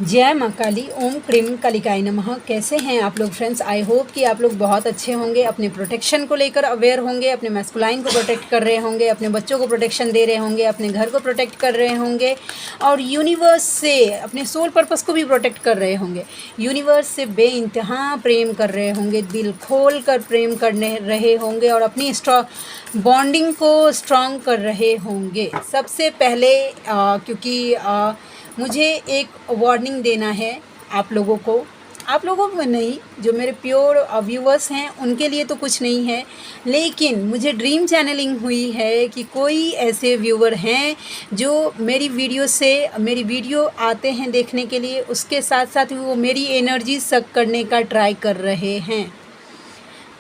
जय माँ काली। ओम क्रीम कालिकाय नमः। कैसे हैं आप लोग फ्रेंड्स? आई होप कि आप लोग बहुत अच्छे होंगे, अपने प्रोटेक्शन को लेकर अवेयर होंगे, अपने मैस्कुलाइन को प्रोटेक्ट कर रहे होंगे, अपने बच्चों को प्रोटेक्शन दे रहे होंगे, अपने घर को प्रोटेक्ट कर रहे होंगे और यूनिवर्स से अपने सोल पर्पस को भी प्रोटेक्ट कर रहे होंगे। यूनिवर्स से बेइंतहा प्रेम कर रहे होंगे, दिल खोल कर प्रेम करने रहे होंगे और अपनी बॉन्डिंग को स्ट्रॉन्ग कर रहे होंगे। सबसे पहले क्योंकि मुझे एक वार्निंग देना है आप लोगों को नहीं, जो मेरे प्योर व्यूवर्स हैं उनके लिए तो कुछ नहीं है, लेकिन मुझे ड्रीम चैनलिंग हुई है कि कोई ऐसे व्यूवर हैं जो मेरी वीडियो आते हैं देखने के लिए, उसके साथ साथ वो मेरी एनर्जी सक करने का ट्राई कर रहे हैं।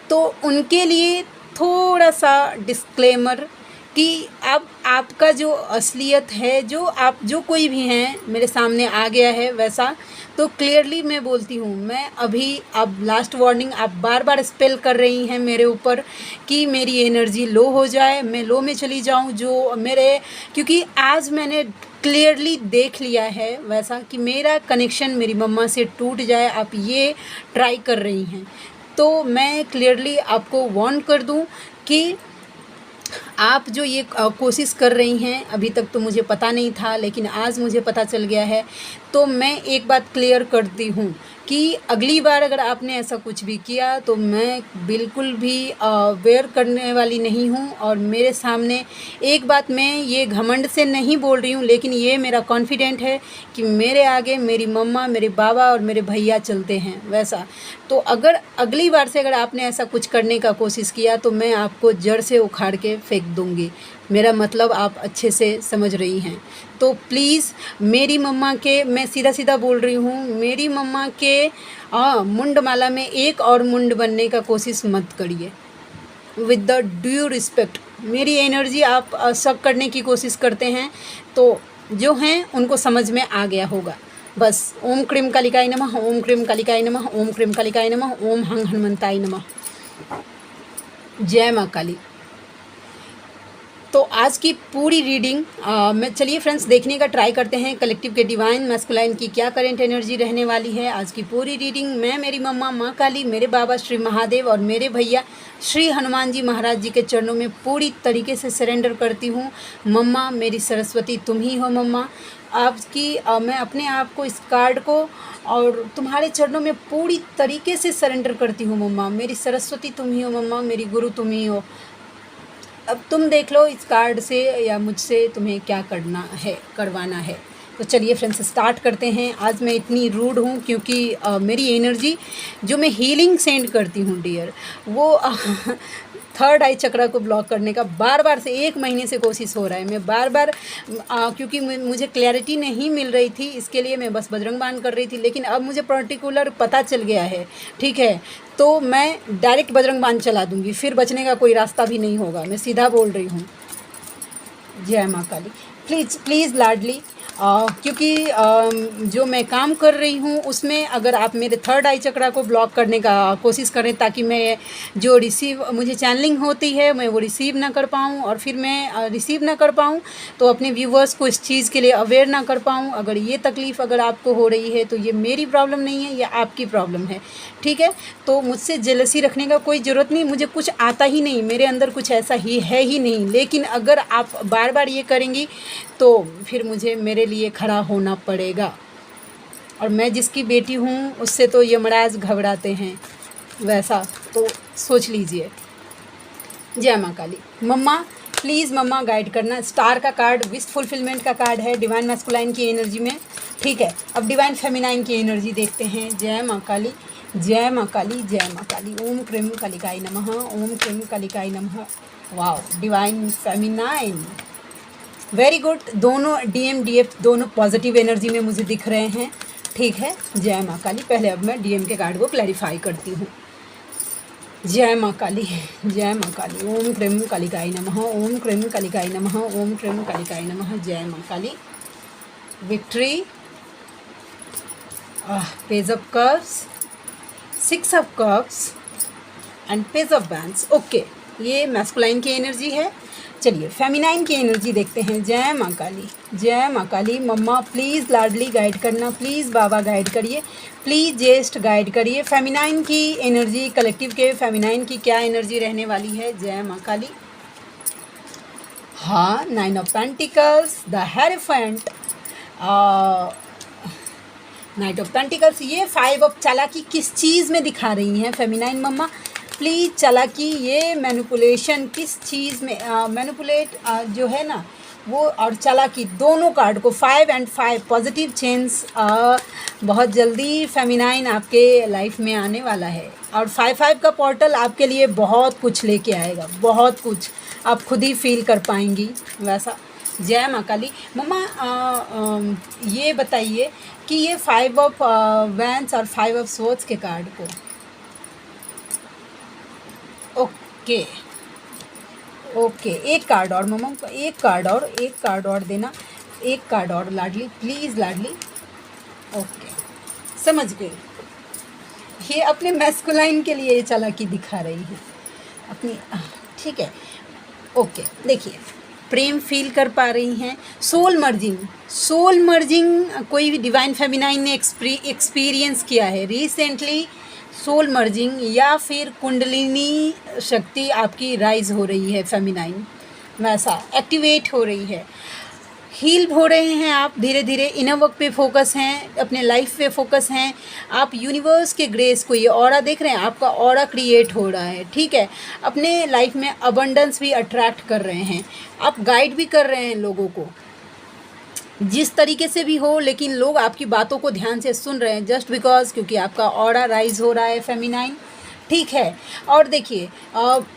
तो उनके लिए थोड़ा सा डिस्क्लेमर कि अब आपका जो असलियत है, जो कोई भी हैं मेरे सामने आ गया है वैसा, तो क्लियरली मैं बोलती हूँ, मैं अब लास्ट वार्निंग आप बार बार स्पेल कर रही हैं मेरे ऊपर कि मेरी एनर्जी लो हो जाए, मैं लो में चली जाऊँ, क्योंकि आज मैंने क्लियरली देख लिया है वैसा कि मेरा कनेक्शन मेरी मम्मा से टूट जाए, आप ये ट्राई कर रही हैं। तो मैं क्लियरली आपको वार्न कर दूं कि आप जो ये कोशिश कर रही हैं, अभी तक तो मुझे पता नहीं था लेकिन आज मुझे पता चल गया है। तो मैं एक बात क्लियर करती हूँ कि अगली बार अगर आपने ऐसा कुछ भी किया तो मैं बिल्कुल भी वेयर करने वाली नहीं हूँ। और मेरे सामने एक बात, मैं ये घमंड से नहीं बोल रही हूँ, लेकिन ये मेरा कॉन्फिडेंट है कि मेरे आगे मेरी मम्मा, मेरे बाबा और मेरे भैया चलते हैं वैसा। तो अगर अगली बार से अगर आपने ऐसा कुछ करने का कोशिश किया तो मैं आपको जड़ से उखाड़ के फेंक दूँगी। मेरा मतलब आप अच्छे से समझ रही हैं। तो प्लीज़ मेरी मम्मा के, मैं सीधा सीधा बोल रही हूँ, मेरी मम्मा के मुंडमाला में एक और मुंड बनने का कोशिश मत करिए। विद द ड्यू रिस्पेक्ट, मेरी एनर्जी आप शक करने की कोशिश करते हैं तो जो हैं उनको समझ में आ गया होगा। बस ओम क्रीम कालिकाय नमः, ओम क्रीम कालिकाय नमः, ओम क्रीम कालिकाय नमः, ओम हंग हनुमंताय नमः। जय माँ काली। तो आज की पूरी रीडिंग में चलिए फ्रेंड्स देखने का ट्राई करते हैं कलेक्टिव के डिवाइन मैस्कुलाइन की क्या करंट एनर्जी रहने वाली है। आज की पूरी रीडिंग मैं मेरी मम्मा माँ काली, मेरे बाबा श्री महादेव और मेरे भैया श्री हनुमान जी महाराज जी के चरणों में पूरी तरीके से सरेंडर करती हूँ। मम्मा मेरी सरस्वती तुम ही हो। मम्मा आपकी मैं अपने आप को, इस कार्ड को और तुम्हारे चरणों में पूरी तरीके से सरेंडर करती हूँ। मम्मा मेरी सरस्वती तुम ही हो। मम्मा मेरी गुरु तुम ही हो। अब तुम देख लो इस कार्ड से या मुझसे तुम्हें क्या करवाना है। तो चलिए फ्रेंड्स स्टार्ट करते हैं। आज मैं इतनी रूड हूँ क्योंकि मेरी एनर्जी जो मैं हीलिंग सेंड करती हूँ डियर, वो थर्ड आई चक्रा को ब्लॉक करने का बार बार से 1 महीने से कोशिश हो रहा है। मैं बार बार क्योंकि मुझे क्लैरिटी नहीं मिल रही थी, इसके लिए मैं बस बजरंग बाण कर रही थी, लेकिन अब मुझे पर्टिकुलर पता चल गया है, ठीक है, तो मैं डायरेक्ट बजरंग बाण चला दूंगी, फिर बचने का कोई रास्ता भी नहीं होगा। मैं सीधा बोल रही हूँ। जय माँ काली। प्लीज़ प्लीज़ लाडली, क्योंकि जो मैं काम कर रही हूँ उसमें अगर आप मेरे थर्ड आई चक्रा को ब्लॉक करने का कोशिश करें ताकि मैं जो मुझे चैनलिंग होती है मैं वो रिसीव ना कर पाऊँ, और फिर मैं रिसीव ना कर पाऊँ तो अपने व्यूवर्स को इस चीज़ के लिए अवेयर ना कर पाऊँ। अगर ये तकलीफ़ अगर आपको हो रही है तो ये मेरी प्रॉब्लम नहीं है, ये आपकी प्रॉब्लम है, ठीक है। तो मुझसे जेलसी रखने का कोई ज़रूरत नहीं, मुझे कुछ आता ही नहीं, मेरे अंदर कुछ ऐसा ही है ही नहीं, लेकिन अगर आप बार बार ये करेंगी तो फिर मुझे मेरे लिए खड़ा होना पड़ेगा। और मैं जिसकी बेटी हूँ उससे तो यमराज घबराते हैं वैसा, तो सोच लीजिए। जय माँ काली। मम्मा प्लीज़ मम्मा गाइड करना। स्टार का कार्ड विश फुलफिलमेंट का कार्ड है डिवाइन मैस्कुलाइन की एनर्जी में, ठीक है। अब डिवाइन फेमिनाइन की एनर्जी देखते हैं। जय माँ काली, जय माँ काली, जय माँ काली। ओम क्रीम कालिकाय नमः, ओम क्रीम कालिकाय नमः। वाह, डिवाइन फेमिनाइन, वेरी गुड। दोनों डीएम डीएफ दोनों पॉजिटिव एनर्जी में मुझे दिख रहे हैं, ठीक है। जय माँ काली। पहले अब मैं डीएम के कार्ड को क्लैरिफाई करती हूँ। जय माँ काली, जय माँ काली। ओम क्रीम कालिकाय नमः, ओम क्रीम कालिकाय नमः, ओम क्रीम कालिकाय नमः। जय माँ Kali. Victory, page of cups, 6 of cups and page of wands. Okay, ये मैस्कुलाइन की एनर्जी है। चलिए फेमिनाइन की एनर्जी देखते हैं। जय माँ काली, जय माँ काली। मम्मा प्लीज़ लाडली गाइड करना, प्लीज़ बाबा गाइड करिए, प्लीज़ जेस्ट गाइड करिए। फेमिनाइन की एनर्जी, कलेक्टिव के फेमिनाइन की क्या एनर्जी रहने वाली है। जय माँ काली। हाँ, 9 of pentacles, the hierophant, night of pentacles. ये 5 ऑफ चालाकी किस चीज़ में दिखा रही हैं फेमिनाइन मम्मा? प्लीज़ चालाकी, ये मैनिपुलेशन किस चीज़ में, मैनिपुलेट जो है ना वो, और चालाकी दोनों कार्ड को 5 और 5 पॉजिटिव चेंज बहुत जल्दी फेमिनाइन आपके लाइफ में आने वाला है। और 5-5 का पोर्टल आपके लिए बहुत कुछ लेके आएगा, बहुत कुछ आप खुद ही फील कर पाएंगी वैसा। जय माँ काली। मम्मा ये बताइए कि ये 5 ऑफ वैंस और 5 ऑफ स्वॉर्ड्स के कार्ड को, ओके ओके, एक कार्ड और मम्मा, एक कार्ड और देना, एक कार्ड और लाडली, प्लीज़ लाडली। ओके, समझ गई। ये अपने मैस्कुलाइन के लिए ये चालाकी दिखा रही है अपनी, ठीक है। ओके, देखिए प्रेम फील कर पा रही हैं। सोल मर्जिंग कोई भी डिवाइन फेमिनाइन ने एक्सपीरियंस किया है रिसेंटली। सोल मर्जिंग या फिर कुंडलिनी शक्ति आपकी राइज हो रही है, फेमिनाइन वैसा एक्टिवेट हो रही है, हील हो रहे हैं आप धीरे धीरे। इनर वर्क पे फोकस हैं, अपने लाइफ पे फोकस हैं आप। यूनिवर्स के ग्रेस को, ये ऑरा देख रहे हैं, आपका ऑरा क्रिएट हो रहा है, ठीक है। अपने लाइफ में अबंडेंस भी अट्रैक्ट कर रहे हैं आप, गाइड भी कर रहे हैं लोगों को जिस तरीके से भी हो, लेकिन लोग आपकी बातों को ध्यान से सुन रहे हैं जस्ट बिकॉज क्योंकि आपका ऑरा राइज हो रहा है फेमिनाइन, ठीक है। और देखिए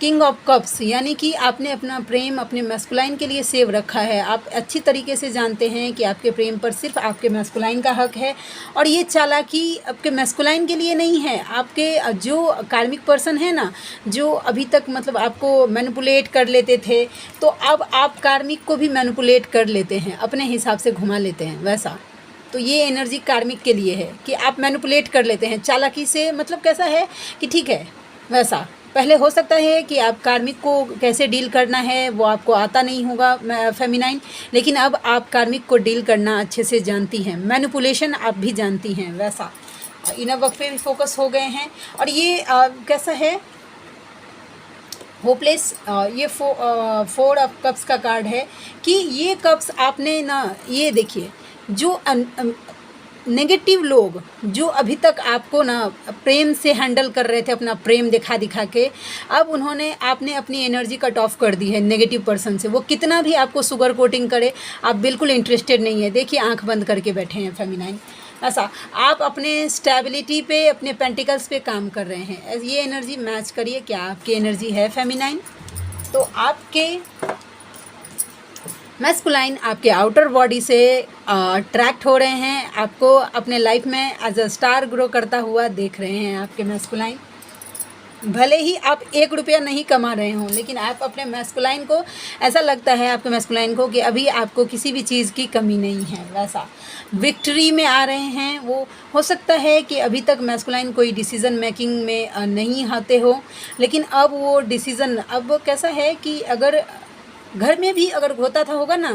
किंग ऑफ कप्स, यानी कि आपने अपना प्रेम अपने मैस्कुलाइन के लिए सेव रखा है। आप अच्छी तरीके से जानते हैं कि आपके प्रेम पर सिर्फ आपके मैस्कुलाइन का हक है, और ये चालाकी आपके मैस्कुलाइन के लिए नहीं है। आपके जो कार्मिक पर्सन है ना, जो अभी तक मतलब आपको मैनिपुलेट कर लेते थे, तो अब आप कार्मिक को भी मैनिपुलेट कर लेते हैं, अपने हिसाब से घुमा लेते हैं वैसा। तो ये एनर्जी कार्मिक के लिए है कि आप मैनिपुलेट कर लेते हैं चालाकी से। मतलब कैसा है कि ठीक है वैसा, पहले हो सकता है कि आप कार्मिक को कैसे डील करना है वो आपको आता नहीं होगा फेमिनाइन, लेकिन अब आप कार्मिक को डील करना अच्छे से जानती हैं, मैनिपुलेशन आप भी जानती हैं वैसा। इनर वर्क पे भी फोकस हो गए हैं। और ये कैसा है, होपलेस, ये 4 ऑफ कप्स का कार्ड है कि ये कप्स आपने ना, ये देखिए जो नेगेटिव लोग जो अभी तक आपको ना प्रेम से हैंडल कर रहे थे, अपना प्रेम दिखा दिखा के, अब आपने अपनी एनर्जी कट ऑफ कर दी है नेगेटिव पर्सन से। वो कितना भी आपको शुगर कोटिंग करे, आप बिल्कुल इंटरेस्टेड नहीं है। देखिए आंख बंद करके बैठे हैं फेमिनाइन ऐसा। आप अपने स्टेबिलिटी पे, अपने पेंटिकल्स पे काम कर रहे हैं। ये एनर्जी मैच करिए, क्या आपकी एनर्जी है फेमिनाइन? तो आपके मैस्कुलाइन आपके आउटर बॉडी से अट्रैक्ट हो रहे हैं, आपको अपने लाइफ में एज अ स्टार ग्रो करता हुआ देख रहे हैं आपके मैस्कुलाइन। भले ही आप 1 रुपया नहीं कमा रहे हों, लेकिन आप अपने मैस्कुलाइन को, ऐसा लगता है आपके मैस्कुलाइन को कि अभी आपको किसी भी चीज़ की कमी नहीं है वैसा। विक्ट्री में आ रहे हैं वो। हो सकता है कि अभी तक मैस्कुलाइन कोई डिसीज़न मेकिंग में नहीं आते हो, लेकिन अब वो डिसीज़न, अब कैसा है कि अगर घर में भी अगर होता था होगा ना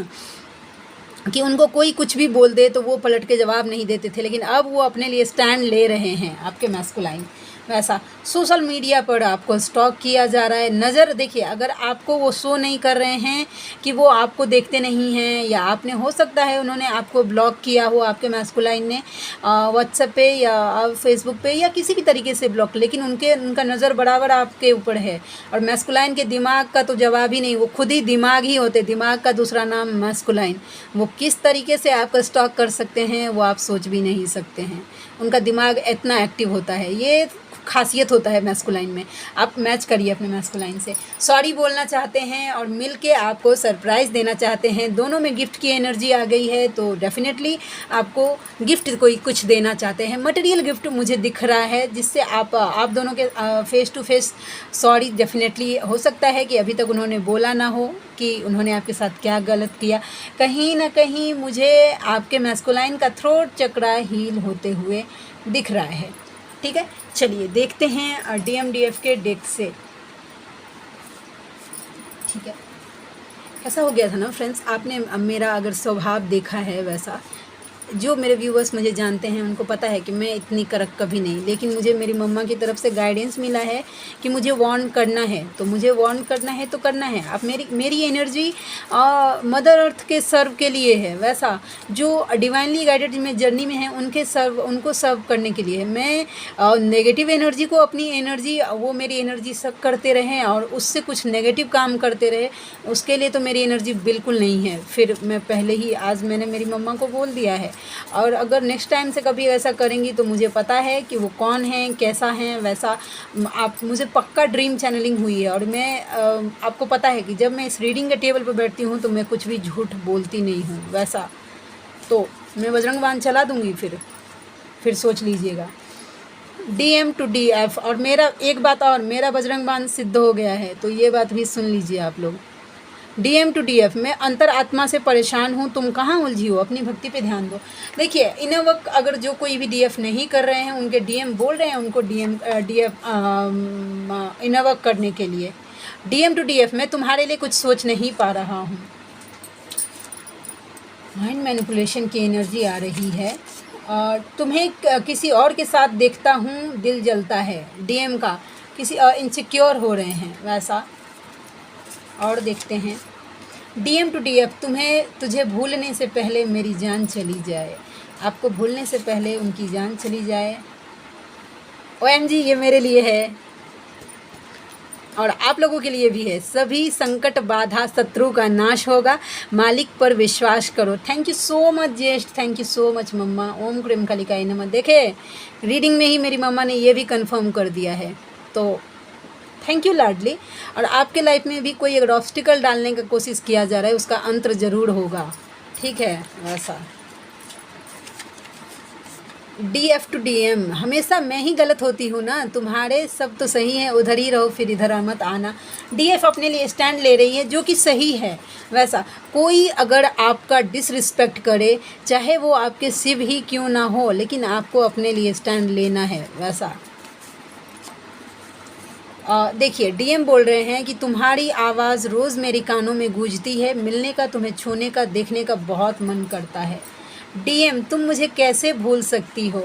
कि उनको कोई कुछ भी बोल दे तो वो पलट के जवाब नहीं देते थे, लेकिन अब वो अपने लिए स्टैंड ले रहे हैं आपके मैस्कुलाइन वैसा। सोशल मीडिया पर आपको स्टॉक किया जा रहा है। नज़र देखिए, अगर आपको वो शो नहीं कर रहे हैं कि वो आपको देखते नहीं हैं, या आपने, हो सकता है उन्होंने आपको ब्लॉक किया हो, आपके मैस्कुलाइन ने व्हाट्सएप पे या फेसबुक पे या किसी भी तरीके से ब्लॉक, लेकिन उनका नज़र बराबर आपके ऊपर है। और मैस्कुलाइन के दिमाग का तो जवाब ही नहीं, वो खुद ही दिमाग ही होते, दिमाग का दूसरा नाम मैस्कुलाइन। वो किस तरीके से आपका स्टॉक कर सकते हैं वो आप सोच भी नहीं सकते हैं। उनका दिमाग इतना एक्टिव होता है, ये खासियत होता है मैस्कुलाइन में। आप मैच करिए अपने मैस्कुलाइन से। सॉरी बोलना चाहते हैं और मिल के आपको सरप्राइज़ देना चाहते हैं। दोनों में गिफ्ट की एनर्जी आ गई है, तो डेफिनेटली आपको गिफ्ट कोई कुछ देना चाहते हैं। मटेरियल गिफ्ट मुझे दिख रहा है, जिससे आप दोनों के face to face sorry definitely. हो सकता है कि अभी तक उन्होंने बोला ना हो कि उन्होंने आपके साथ क्या गलत किया। कहीं ना कहीं मुझे आपके मैस्कुलाइन का थ्रोट चक्रा हील होते हुए दिख रहा है, ठीक है। चलिए देखते हैं DMDF के डेक से, ठीक है। ऐसा हो गया था ना फ्रेंड्स, आपने मेरा अगर स्वभाव देखा है वैसा, जो मेरे व्यूवर्स मुझे जानते हैं उनको पता है कि मैं इतनी कड़क कभी नहीं, लेकिन मुझे मेरी मम्मा की तरफ से गाइडेंस मिला है कि मुझे वार्न करना है, तो मुझे वार्न करना है तो करना है। अब मेरी एनर्जी मदर अर्थ के सर्व के लिए है, वैसा जो डिवाइनली गाइडेड में जर्नी में है उनको सर्व करने के लिए है। मैं नेगेटिव एनर्जी को अपनी एनर्जी, वो मेरी एनर्जी सब करते रहें और उससे कुछ नेगेटिव काम करते रहे, उसके लिए तो मेरी एनर्जी बिल्कुल नहीं है। फिर मैं पहले ही आज मैंने मेरी मम्मा को बोल दिया है, और अगर नेक्स्ट टाइम से कभी ऐसा करेंगी तो मुझे पता है कि वो कौन है, कैसा है, वैसा। आप मुझे पक्का ड्रीम चैनलिंग हुई है, और मैं आपको पता है कि जब मैं इस रीडिंग के टेबल पर बैठती हूँ तो मैं कुछ भी झूठ बोलती नहीं हूँ, वैसा। तो मैं बजरंग बाण चला दूँगी, फिर सोच लीजिएगा। DM to DF। और मेरा एक बात और, मेरा बजरंग बाण सिद्ध हो गया है, तो ये बात भी सुन लीजिए आप लोग। DM to DF, मैं अंतर आत्मा से परेशान हूँ, तुम कहाँ उलझी हो, अपनी भक्ति पे ध्यान दो। देखिए इन वक्त अगर जो कोई भी DF नहीं कर रहे हैं, उनके DM बोल रहे हैं उनको DF इन वक्त करने के लिए। DM to DF, मैं तुम्हारे लिए कुछ सोच नहीं पा रहा हूँ। माइंड मैनिपुलेशन की एनर्जी आ रही है, और तुम्हें किसी और के साथ देखता हूँ, दिल जलता है। DM का किसी इनसिक्योर हो रहे हैं, वैसा। और देखते हैं DM to DF, तुझे भूलने से पहले मेरी जान चली जाए। आपको भूलने से पहले उनकी जान चली जाए। OMG, ये मेरे लिए है और आप लोगों के लिए भी है। सभी संकट बाधा शत्रु का नाश होगा, मालिक पर विश्वास करो। Thank you so much Jyeshtha, thank you so much mamma. ओम क्रीम कालिकाय नमः। देखे रीडिंग में ही मेरी मम्मा ने ये भी कंफर्म कर दिया है, तो थैंक यू लाडली। और आपके लाइफ में भी कोई अगर ऑब्स्टिकल डालने का कोशिश किया जा रहा है, उसका अंत ज़रूर होगा, ठीक है, वैसा। DF to DM, हमेशा मैं ही गलत होती हूँ ना, तुम्हारे सब तो सही है, उधर ही रहो, फिर इधर मत आना। DF अपने लिए स्टैंड ले रही है, जो कि सही है, वैसा। कोई अगर आपका डिसरिस्पेक्ट करे, चाहे वो आपके शिव ही क्यों ना हो, लेकिन आपको अपने लिए स्टैंड लेना है, वैसा। देखिए DM बोल रहे हैं कि तुम्हारी आवाज़ रोज़ मेरी कानों में गूंजती है, मिलने का, तुम्हें छूने का, देखने का बहुत मन करता है। DM, तुम मुझे कैसे भूल सकती हो।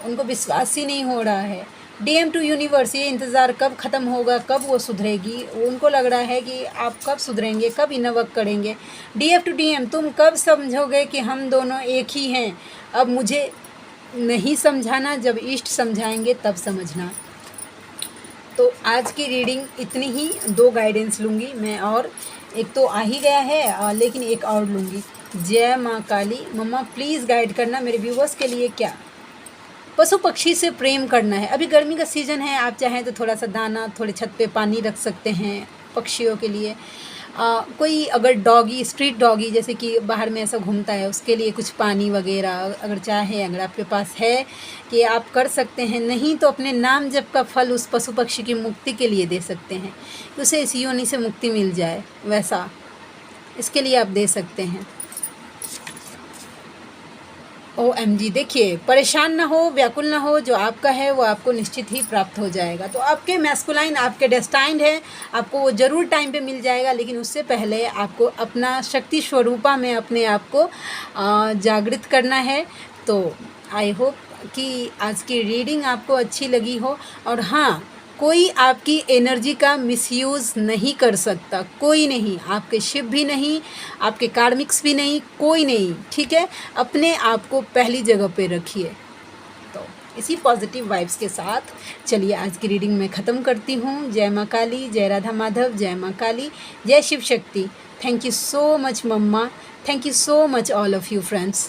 उनको विश्वास ही नहीं हो रहा है। DM to यूनिवर्स, ये इंतज़ार कब ख़त्म होगा, कब वो सुधरेगी। उनको लग रहा है कि आप कब सुधरेंगे, कब इनवक करेंगे। DF to DM, तुम कब समझोगे कि हम दोनों एक ही हैं। अब मुझे नहीं समझाना, जब ईष्ट समझाएंगे तब समझना। तो आज की रीडिंग इतनी ही, 2 गाइडेंस लूँगी मैं, और एक तो आ ही गया है, लेकिन एक और लूँगी। जय माँ काली। मम्मा प्लीज़ गाइड करना मेरे व्यूवर्स के लिए। क्या पशु पक्षी से प्रेम करना है। अभी गर्मी का सीज़न है, आप चाहें तो थोड़ा सा दाना, थोड़े छत पे पानी रख सकते हैं पक्षियों के लिए। कोई अगर डॉगी, स्ट्रीट डॉगी जैसे कि बाहर में ऐसा घूमता है, उसके लिए कुछ पानी वगैरह अगर चाहें, अगर आपके पास है, कि आप कर सकते हैं। नहीं तो अपने नाम जप का फल उस पशु पक्षी की मुक्ति के लिए दे सकते हैं, उसे इस योनि से मुक्ति मिल जाए, वैसा। इसके लिए आप दे सकते हैं। OMG, देखिए परेशान ना हो, व्याकुल ना हो, जो आपका है वो आपको निश्चित ही प्राप्त हो जाएगा। तो आपके मैस्कुलाइन, आपके डेस्टाइंड है, आपको वो ज़रूर टाइम पे मिल जाएगा, लेकिन उससे पहले आपको अपना शक्ति स्वरूपा में अपने आप को जागृत करना है। तो आई होप कि आज की रीडिंग आपको अच्छी लगी हो। और हाँ, कोई आपकी एनर्जी का मिसयूज़ नहीं कर सकता, कोई नहीं, आपके शिव भी नहीं, आपके कार्मिक्स भी नहीं, कोई नहीं, ठीक है। अपने आप को पहली जगह पे रखिए। तो इसी पॉजिटिव वाइब्स के साथ चलिए आज की रीडिंग मैं ख़त्म करती हूँ। जय माँ काली, जय राधा माधव, जय माँ काली, जय Shiv Shakti. Thank you so much mamma, thank you so much all of you friends.